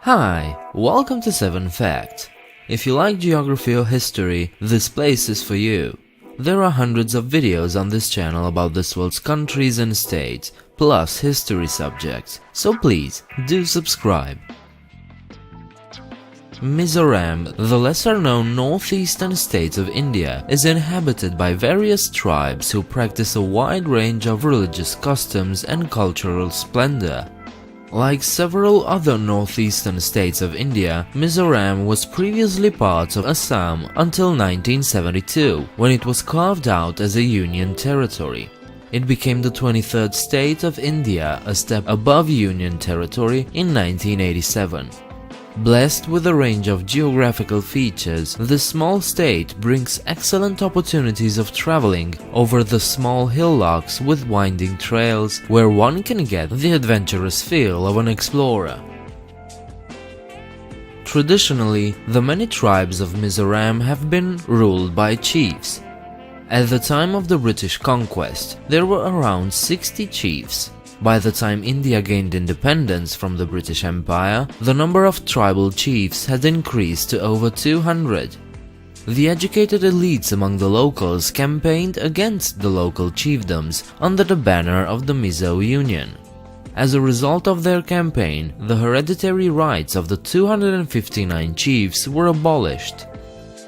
Hi, welcome to 7 Facts. If you like geography or history, this place is for you. There are hundreds of videos on this channel about this world's countries and states, plus history subjects, so please do subscribe. Mizoram, the lesser-known northeastern state of India, is inhabited by various tribes who practice a wide range of religious customs and cultural splendor. Like several other northeastern states of India, Mizoram was previously part of Assam until 1972, when it was carved out as a union territory. It became the 23rd state of India, a step above union territory, in 1987. Blessed with a range of geographical features, this small state brings excellent opportunities of traveling over the small hillocks with winding trails where one can get the adventurous feel of an explorer. Traditionally, the many tribes of Mizoram have been ruled by chiefs. At the time of the British conquest, there were around 60 chiefs. By the time India gained independence from the British Empire, the number of tribal chiefs had increased to over 200. The educated elites among the locals campaigned against the local chiefdoms under the banner of the Mizo Union. As a result of their campaign, the hereditary rights of the 259 chiefs were abolished.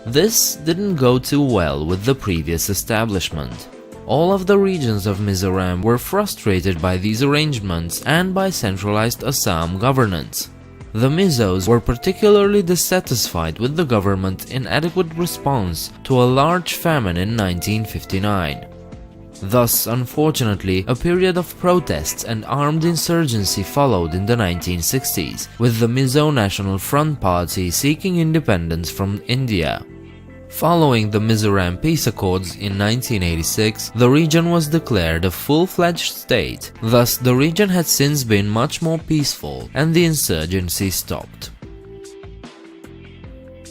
This didn't go too well with the previous establishment. All of the regions of Mizoram were frustrated by these arrangements and by centralized Assam governance. The Mizos were particularly dissatisfied with the government's inadequate response to a large famine in 1959. Thus, unfortunately, a period of protests and armed insurgency followed in the 1960s, with the Mizo National Front Party seeking independence from India. Following the Mizoram Peace Accords in 1986, the region was declared a full-fledged state, thus the region had since been much more peaceful and the insurgency stopped.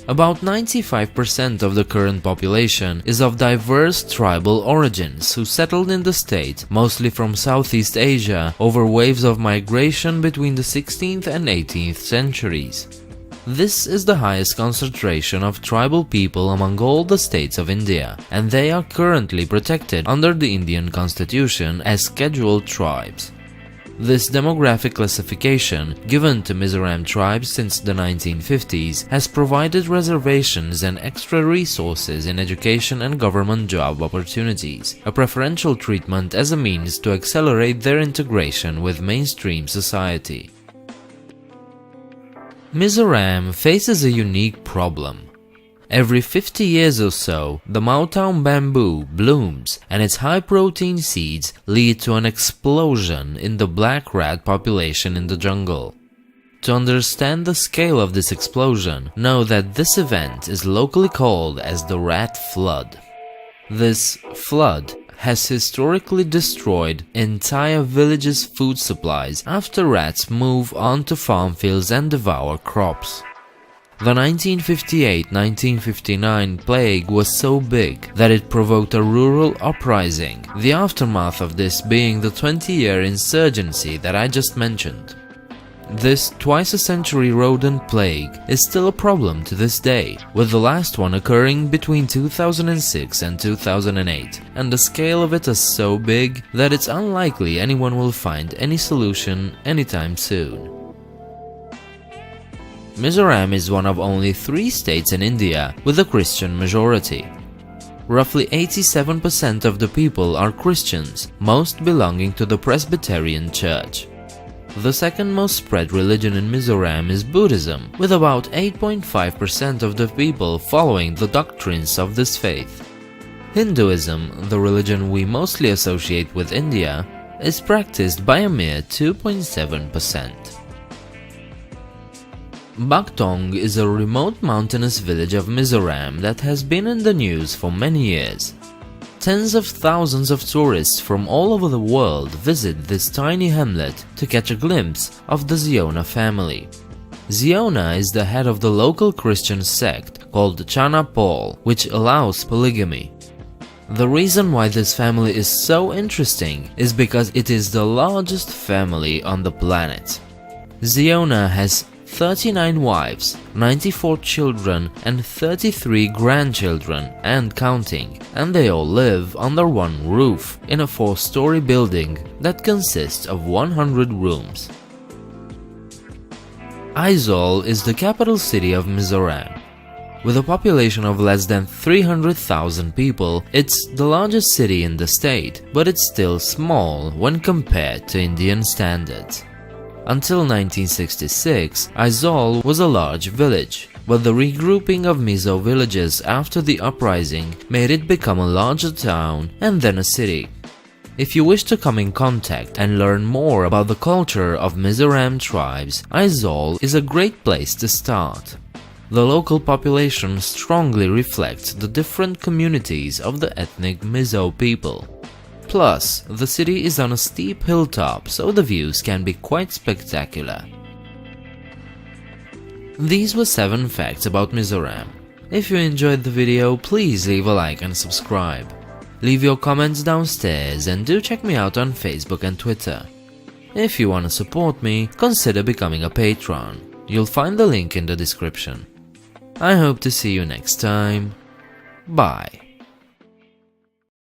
About 95% of the current population is of diverse tribal origins who settled in the state, mostly from Southeast Asia, over waves of migration between the 16th and 18th centuries. This is the highest concentration of tribal people among all the states of India, and they are currently protected under the Indian constitution as scheduled tribes. This demographic classification, given to Mizoram tribes since the 1950s, has provided reservations and extra resources in education and government job opportunities, a preferential treatment as a means to accelerate their integration with mainstream society. Mizoram faces a unique problem. Every 50 years or so, the Maotown bamboo blooms and its high-protein seeds lead to an explosion in the black rat population in the jungle. To understand the scale of this explosion, know that this event is locally called as the rat flood. This flood has historically destroyed entire villages' food supplies after rats move onto farm fields and devour crops. The 1958-1959 plague was so big that it provoked a rural uprising, the aftermath of this being the 20-year insurgency that I just mentioned. This twice-a-century rodent plague is still a problem to this day, with the last one occurring between 2006 and 2008, and the scale of it is so big that it's unlikely anyone will find any solution anytime soon. Mizoram is one of only 3 states in India with a Christian majority. Roughly 87% of the people are Christians, most belonging to the Presbyterian Church. The second most spread religion in Mizoram is Buddhism, with about 8.5% of the people following the doctrines of this faith. Hinduism, the religion we mostly associate with India, is practiced by a mere 2.7%. Baktong is a remote mountainous village of Mizoram that has been in the news for many years. Tens of thousands of tourists from all over the world visit this tiny hamlet to catch a glimpse of the Ziona family. Ziona is the head of the local Christian sect called Chana Paul, which allows polygamy. The reason why this family is so interesting is because it is the largest family on the planet. Ziona has 39 wives, 94 children and 33 grandchildren and counting, and they all live under one roof in a 4-story building that consists of 100 rooms. Aizawl is the capital city of Mizoram. With a population of less than 300,000 people, it's the largest city in the state, but it's still small when compared to Indian standards. Until 1966, Aizawl was a large village, but the regrouping of Mizo villages after the uprising made it become a larger town and then a city. If you wish to come in contact and learn more about the culture of Mizoram tribes, Aizawl is a great place to start. The local population strongly reflects the different communities of the ethnic Mizo people. Plus, the city is on a steep hilltop, so the views can be quite spectacular. These were 7 facts about Mizoram. If you enjoyed the video, please leave a like and subscribe. Leave your comments downstairs and do check me out on Facebook and Twitter. If you want to support me, consider becoming a patron. You'll find the link in the description. I hope to see you next time. Bye.